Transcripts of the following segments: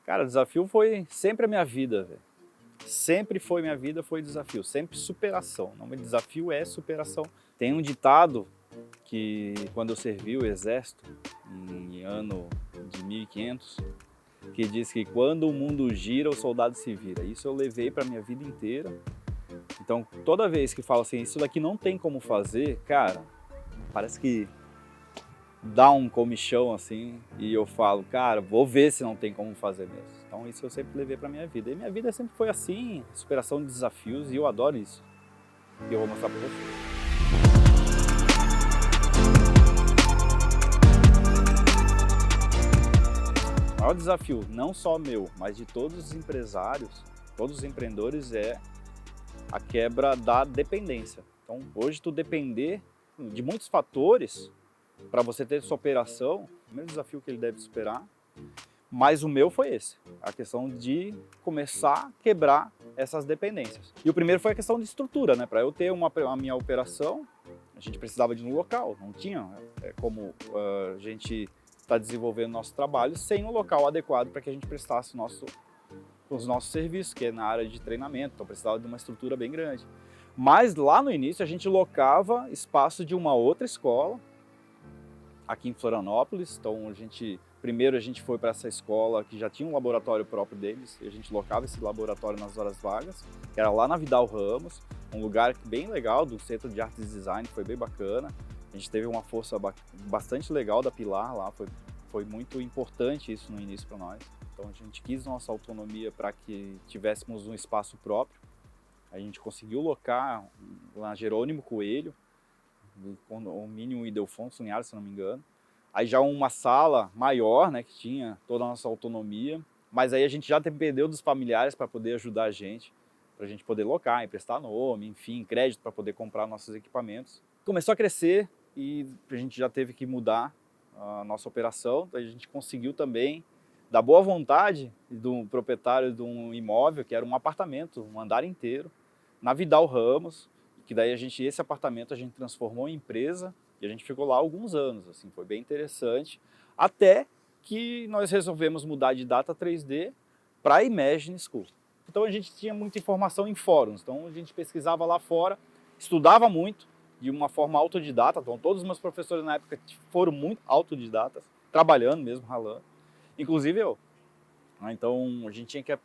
Cara, desafio foi sempre a minha vida, velho. Sempre foi minha vida, foi desafio, sempre superação. O nome de desafio é superação. Tem um ditado que quando eu servi o exército, em ano de 1500, que diz que quando o mundo gira, o soldado se vira. Isso eu levei para minha vida inteira. Então, toda vez que falo assim, isso daqui não tem como fazer, cara, parece que dá um comichão assim, e eu falo, cara, vou ver se não tem como fazer mesmo. Então isso eu sempre levei pra minha vida. E minha vida sempre foi assim, superação de desafios, e eu adoro isso. E eu vou mostrar pra vocês. O maior desafio, não só meu, mas de todos os empresários, todos os empreendedores, é a quebra da dependência. Então hoje tu depender de muitos fatores para você ter sua operação, o primeiro desafio que ele deve superar, mas o meu foi esse, a questão de começar a quebrar essas dependências. E o primeiro foi a questão de estrutura, né? Para eu ter a minha operação, a gente precisava de um local, não tinha como a gente estar desenvolvendo nosso trabalho sem um local adequado para que a gente prestasse os nossos serviços, que é na área de treinamento, então precisava de uma estrutura bem grande. Mas lá no início a gente locava espaço de uma outra escola, aqui em Florianópolis. Então primeiro a gente foi para essa escola que já tinha um laboratório próprio deles, e a gente locava esse laboratório nas horas vagas, que era lá na Vidal Ramos, um lugar bem legal do Centro de Artes e Design, foi bem bacana. A gente teve uma força bastante legal da Pilar lá, foi muito importante isso no início para nós. Então a gente quis nossa autonomia para que tivéssemos um espaço próprio. A gente conseguiu locar lá Jerônimo Coelho, o Mínimo Ildefonso Linhares, se não me engano. Aí já uma sala maior, né, que tinha toda a nossa autonomia, mas aí a gente já dependeu dos familiares para poder ajudar a gente, para a gente poder locar, emprestar nome, enfim, crédito para poder comprar nossos equipamentos. Começou a crescer e a gente já teve que mudar a nossa operação. A gente conseguiu também, da boa vontade do proprietário de um imóvel, que era um apartamento, um andar inteiro, na Vidal Ramos, que daí esse apartamento a gente transformou em empresa e a gente ficou lá alguns anos, assim, foi bem interessante, até que nós resolvemos mudar de Data 3D para Imagine School. Então a gente tinha muita informação em fóruns, então a gente pesquisava lá fora, estudava muito, de uma forma autodidata. Então todos os meus professores na época foram muito autodidatas, trabalhando mesmo, ralando, inclusive eu. Então a gente tinha que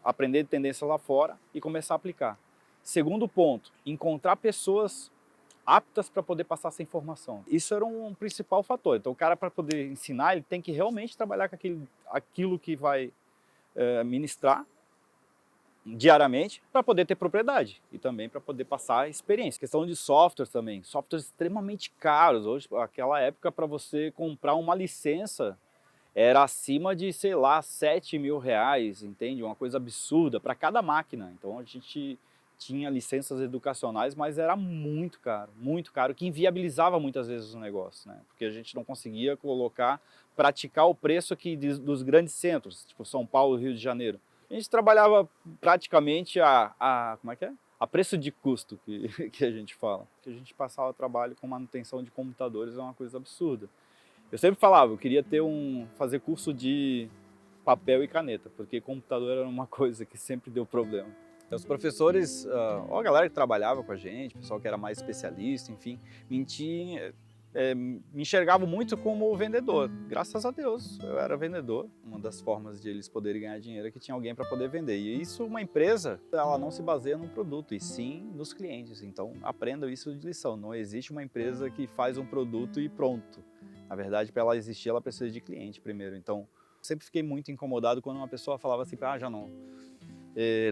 aprender de tendência lá fora e começar a aplicar. Segundo ponto, encontrar pessoas aptas para poder passar essa informação. Isso era um principal fator. Então o cara, para poder ensinar, ele tem que realmente trabalhar com aquilo que vai ministrar diariamente, para poder ter propriedade e também para poder passar experiência. Questão de software também, softwares extremamente caros. Hoje, naquela época, para você comprar uma licença era acima de, sei lá, R$7.000, entende? Uma coisa absurda para cada máquina. Então a gente tinha licenças educacionais, mas era muito caro, que inviabilizava muitas vezes o negócio, né? Porque a gente não conseguia praticar o preço aqui dos grandes centros, tipo São Paulo, Rio de Janeiro. A gente trabalhava praticamente como é que é? A preço de custo, que a gente fala. Que a gente passava trabalho com manutenção de computadores, é uma coisa absurda. Eu sempre falava, eu queria fazer curso de papel e caneta, porque computador era uma coisa que sempre deu problema. Então, os professores, a galera que trabalhava com a gente, o pessoal que era mais especialista, enfim, me enxergavam muito como vendedor. Graças a Deus, eu era vendedor. Uma das formas de eles poderem ganhar dinheiro é que tinha alguém para poder vender. E isso, uma empresa, ela não se baseia num produto, e sim nos clientes. Então, aprendam isso de lição. Não existe uma empresa que faz um produto e pronto. Na verdade, para ela existir, ela precisa de cliente primeiro. Então, sempre fiquei muito incomodado quando uma pessoa falava assim, Janão,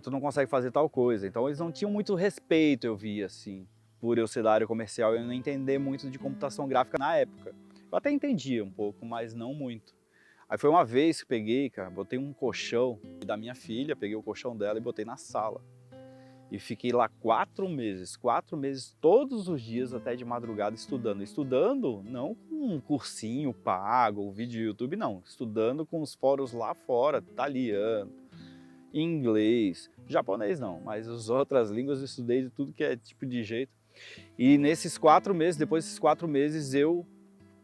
tu não consegue fazer tal coisa. Então eles não tinham muito respeito, eu via assim, por eu ser da área comercial e eu não entender muito de computação gráfica na época. Eu até entendia um pouco, mas não muito. Aí foi uma vez que peguei, cara, botei um colchão da minha filha, peguei o colchão dela e botei na sala. E fiquei lá 4 meses todos os dias até de madrugada estudando. Estudando não com um cursinho pago, um vídeo do YouTube, não. Estudando com os fóruns lá fora, italiano, inglês, japonês não, mas as outras línguas eu estudei de tudo que é tipo de jeito. E nesses 4 meses, depois desses 4 meses, eu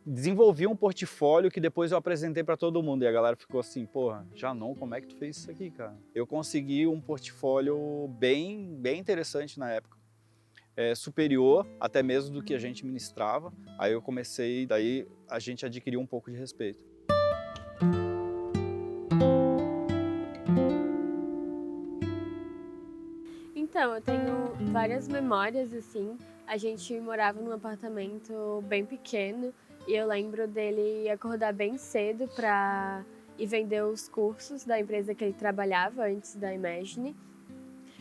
desenvolvi um portfólio que depois eu apresentei para todo mundo e a galera ficou assim, porra, Janon, como é que tu fez isso aqui, cara? Eu consegui um portfólio bem interessante na época, superior até mesmo do que a gente ministrava. Aí eu comecei, daí a gente adquiriu um pouco de respeito. Então, eu tenho várias memórias, assim. A gente morava num apartamento bem pequeno e eu lembro dele acordar bem cedo para ir vender os cursos da empresa que ele trabalhava antes da Imagine.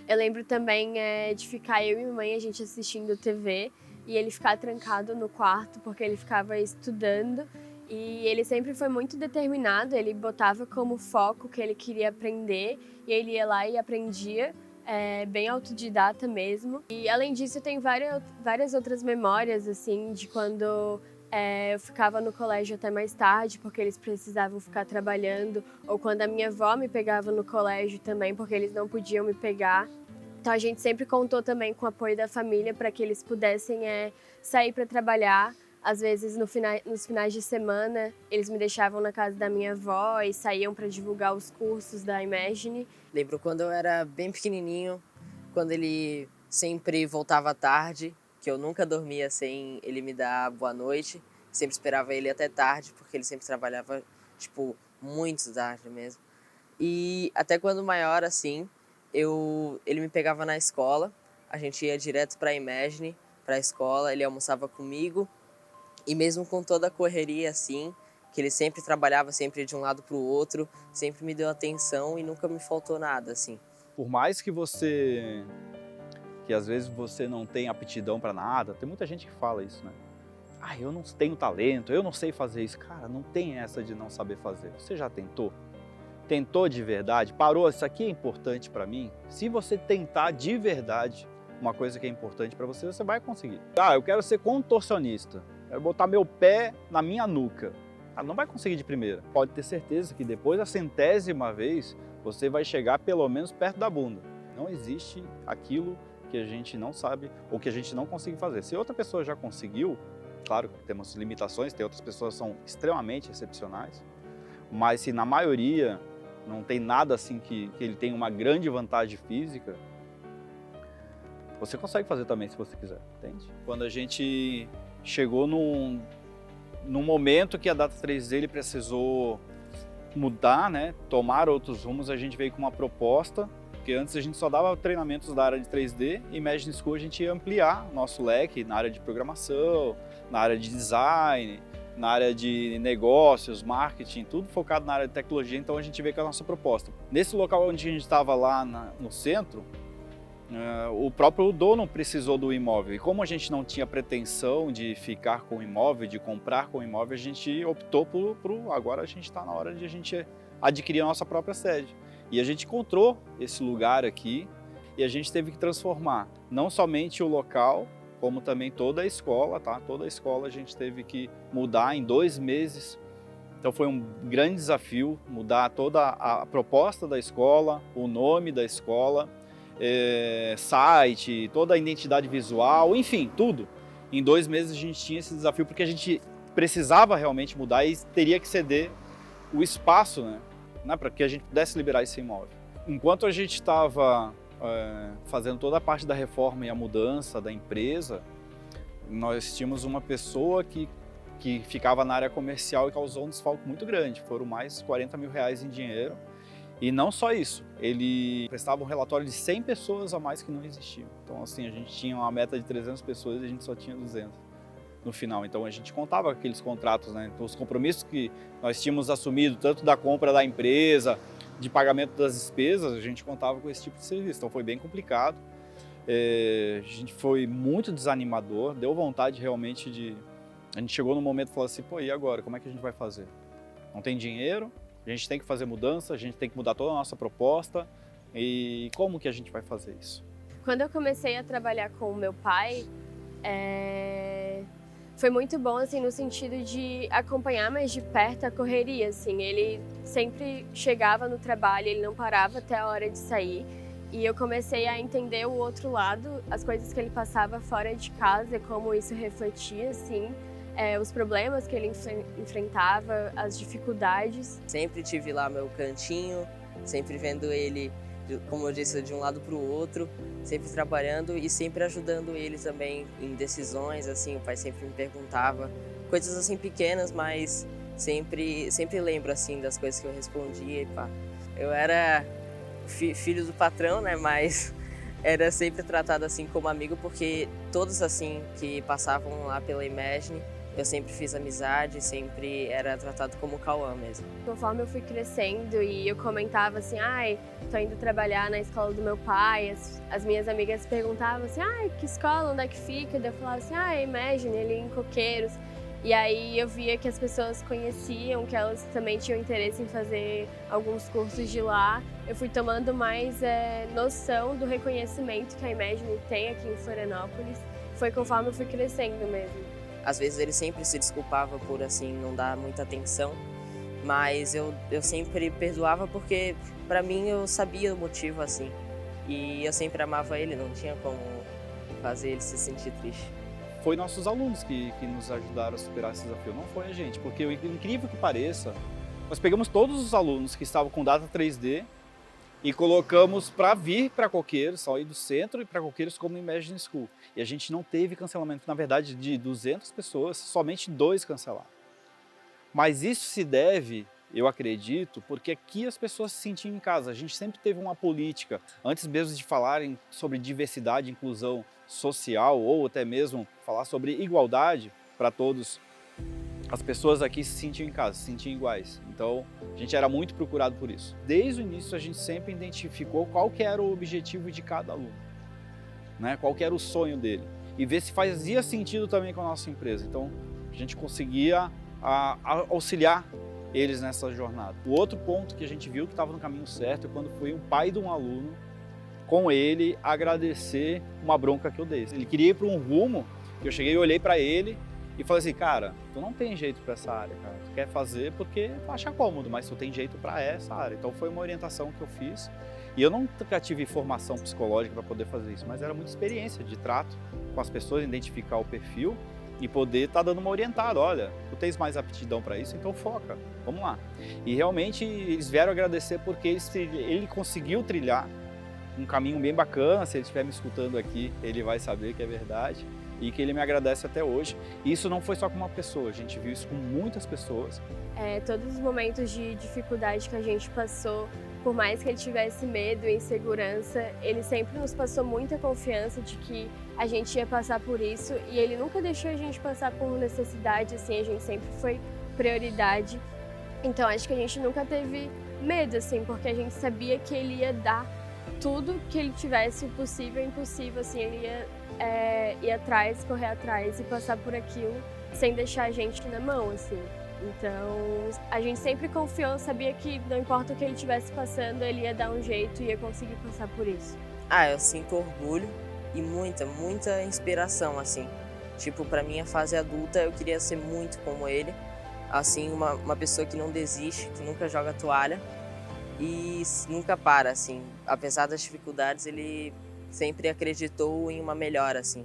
Eu lembro também de ficar eu e minha mãe, a gente assistindo TV e ele ficar trancado no quarto porque ele ficava estudando. E ele sempre foi muito determinado, ele botava como foco que ele queria aprender e ele ia lá e aprendia. Bem autodidata mesmo. E além disso, eu tenho várias outras memórias, assim, de quando eu ficava no colégio até mais tarde, porque eles precisavam ficar trabalhando, ou quando a minha avó me pegava no colégio também, porque eles não podiam me pegar. Então a gente sempre contou também com o apoio da família para que eles pudessem sair para trabalhar. Às vezes, nos finais de semana, eles me deixavam na casa da minha avó e saíam para divulgar os cursos da Imagine. Lembro quando eu era bem pequenininho, quando ele sempre voltava à tarde, que eu nunca dormia sem ele me dar boa noite. Sempre esperava ele até tarde, porque ele sempre trabalhava, tipo, muito tarde mesmo. E até quando maior, assim, ele me pegava na escola, a gente ia direto para a Imagine, para a escola, ele almoçava comigo. E mesmo com toda a correria, assim, que ele sempre trabalhava, sempre de um lado para o outro, sempre me deu atenção e nunca me faltou nada, assim. Por mais que às vezes você não tem aptidão para nada, tem muita gente que fala isso, né? Ah, eu não tenho talento, eu não sei fazer isso. Cara, não tem essa de não saber fazer. Você já tentou? Tentou de verdade? Parou, isso aqui é importante para mim? Se você tentar de verdade uma coisa que é importante para você, você vai conseguir. Ah, eu quero ser contorcionista. Quero botar meu pé na minha nuca. Não vai conseguir de primeira. Pode ter certeza que depois da 100ª vez, você vai chegar pelo menos perto da bunda. Não existe aquilo que a gente não sabe ou que a gente não consegue fazer. Se outra pessoa já conseguiu, claro que temos limitações, tem outras pessoas que são extremamente excepcionais, mas se na maioria não tem nada assim que ele tenha uma grande vantagem física, você consegue fazer também se você quiser, entende? Quando a gente chegou num momento que a Data 3D ele precisou mudar, né, tomar outros rumos, a gente veio com uma proposta, porque antes a gente só dava treinamentos da área de 3D, e Imagine School a gente ia ampliar nosso leque na área de programação, na área de design, na área de negócios, marketing, tudo focado na área de tecnologia, então a gente veio com a nossa proposta. Nesse local onde a gente estava lá no centro, o próprio dono precisou do imóvel, e como a gente não tinha pretensão de ficar com o imóvel, de comprar com o imóvel, a gente optou agora a gente está na hora de a gente adquirir a nossa própria sede. E a gente encontrou esse lugar aqui e a gente teve que transformar não somente o local, como também toda a escola, tá? Toda a escola a gente teve que mudar em 2 meses. Então foi um grande desafio mudar toda a proposta da escola, o nome da escola, site, toda a identidade visual, enfim, tudo. Em 2 meses a gente tinha esse desafio porque a gente precisava realmente mudar e teria que ceder o espaço, né, para que a gente pudesse liberar esse imóvel. Enquanto a gente estava fazendo toda a parte da reforma e a mudança da empresa, nós tínhamos uma pessoa que ficava na área comercial e causou um desfalque muito grande. Foram mais de 40 mil reais em dinheiro. E não só isso, ele prestava um relatório de 100 pessoas a mais que não existiam. Então, assim, a gente tinha uma meta de 300 pessoas e a gente só tinha 200 no final. Então, a gente contava com aqueles contratos, né? Então, os compromissos que nós tínhamos assumido, tanto da compra da empresa, de pagamento das despesas, a gente contava com esse tipo de serviço. Então, foi bem complicado. A gente foi muito desanimador, deu vontade realmente de... A gente chegou no momento e falou assim, pô, e agora? Como é que a gente vai fazer? Não tem dinheiro? A gente tem que fazer mudança, a gente tem que mudar toda a nossa proposta. E como que a gente vai fazer isso? Quando eu comecei a trabalhar com o meu pai, foi muito bom, assim, no sentido de acompanhar mais de perto a correria, assim. Ele sempre chegava no trabalho, ele não parava até a hora de sair. E eu comecei a entender o outro lado, as coisas que ele passava fora de casa, como isso refletia, assim, os problemas que ele enfrentava, as dificuldades. Sempre tive lá meu cantinho, sempre vendo ele, como eu disse, de um lado para o outro, sempre trabalhando e sempre ajudando ele também em decisões, assim, o pai sempre me perguntava, coisas assim pequenas, mas sempre lembro, assim, das coisas que eu respondia e pá. Eu era filho do patrão, né, mas era sempre tratado assim como amigo, porque todos assim que passavam lá pela Imagine, eu sempre fiz amizade, sempre era tratado como Cauã mesmo. Conforme eu fui crescendo e eu comentava assim, ai, tô indo trabalhar na escola do meu pai, as minhas amigas perguntavam assim, ai, que escola, onde é que fica? Daí eu falava assim, ah, Imagine, ali em Coqueiros. E aí eu via que as pessoas conheciam, que elas também tinham interesse em fazer alguns cursos de lá. Eu fui tomando mais noção do reconhecimento que a Imagine tem aqui em Florianópolis. Foi conforme eu fui crescendo mesmo. Às vezes ele sempre se desculpava por assim não dar muita atenção, mas eu sempre perdoava porque para mim eu sabia o motivo assim. E eu sempre amava ele, não tinha como fazer ele se sentir triste. Foi nossos alunos que nos ajudaram a superar esse desafio, não foi a gente, porque o incrível que pareça, nós pegamos todos os alunos que estavam com data 3D e colocamos para vir para Coqueiros, sair do centro e para Coqueiros como Imagine School. E a gente não teve cancelamento, na verdade, de 200 pessoas, somente 2 cancelaram. Mas isso se deve, eu acredito, porque aqui as pessoas se sentiam em casa. A gente sempre teve uma política, antes mesmo de falarem sobre diversidade e inclusão social, ou até mesmo falar sobre igualdade para todos, as pessoas aqui se sentiam em casa, se sentiam iguais. Então, a gente era muito procurado por isso. Desde o início, a gente sempre identificou qual que era o objetivo de cada aluno, né? Qual que era o sonho dele. E ver se fazia sentido também com a nossa empresa. Então, a gente conseguia auxiliar eles nessa jornada. O outro ponto que a gente viu que estava no caminho certo é quando foi o pai de um aluno com ele agradecer uma bronca que eu dei. Ele queria ir para um rumo, que eu cheguei e olhei para ele e falei assim, cara, tu não tem jeito para essa área, cara. Tu quer fazer porque tu acha cômodo, mas tu tem jeito para essa área. Então foi uma orientação que eu fiz. E eu nunca tive formação psicológica para poder fazer isso, mas era muita experiência de trato com as pessoas, identificar o perfil e poder estar dando uma orientada. Olha, tu tens mais aptidão para isso, então foca, vamos lá. E realmente eles vieram agradecer porque ele conseguiu trilhar um caminho bem bacana. Se ele estiver me escutando aqui, ele vai saber que é verdade e que ele me agradece até hoje. E isso não foi só com uma pessoa, a gente viu isso com muitas pessoas. Todos os momentos de dificuldade que a gente passou, por mais que ele tivesse medo e insegurança, ele sempre nos passou muita confiança de que a gente ia passar por isso e ele nunca deixou a gente passar por necessidade, assim, a gente sempre foi prioridade. Então acho que a gente nunca teve medo, assim, porque a gente sabia que ele ia dar tudo que ele tivesse, o possível e impossível, assim, ele ia ir atrás, correr atrás e passar por aquilo sem deixar a gente na mão, assim. Então, a gente sempre confiou, sabia que não importa o que ele estivesse passando, ele ia dar um jeito e ia conseguir passar por isso. Eu sinto orgulho e muita inspiração, assim. Tipo, pra minha fase adulta, eu queria ser muito como ele. Assim, uma pessoa que não desiste, que nunca joga toalha e nunca para, assim. Apesar das dificuldades, ele sempre acreditou em uma melhora, assim.